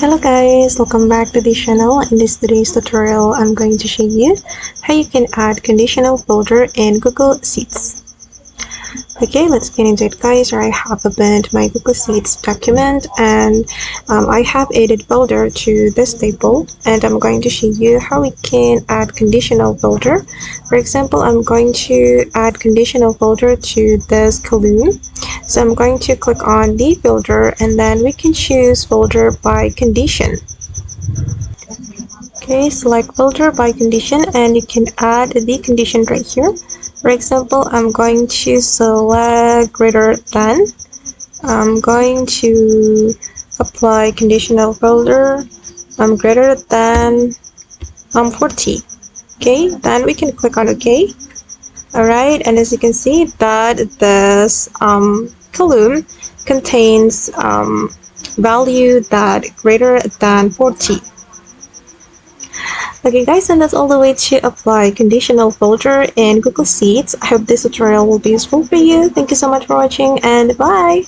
Hello guys, welcome back to the channel. In today's tutorial, I'm going to show you how you can add conditional filter in Google Sheets. Okay, let's get into it guys. I have opened my Google Sheets document and I have added filter to this table, and I'm going to show you how we can add conditional filter. For example, I'm going to add conditional filter to this column. So I'm going to click on the filter and then we can choose filter by condition. Okay, select filter by condition and you can add the condition right here. For example, I'm going to select greater than. I'm going to apply conditional filter greater than 40. Okay, then we can click on OK. Alright, and as you can see that this column contains value that greater than 40. Okay guys, and that's all the way to apply conditional filter in Google Sheets. I hope this tutorial will be useful for you. Thank you so much for watching and bye!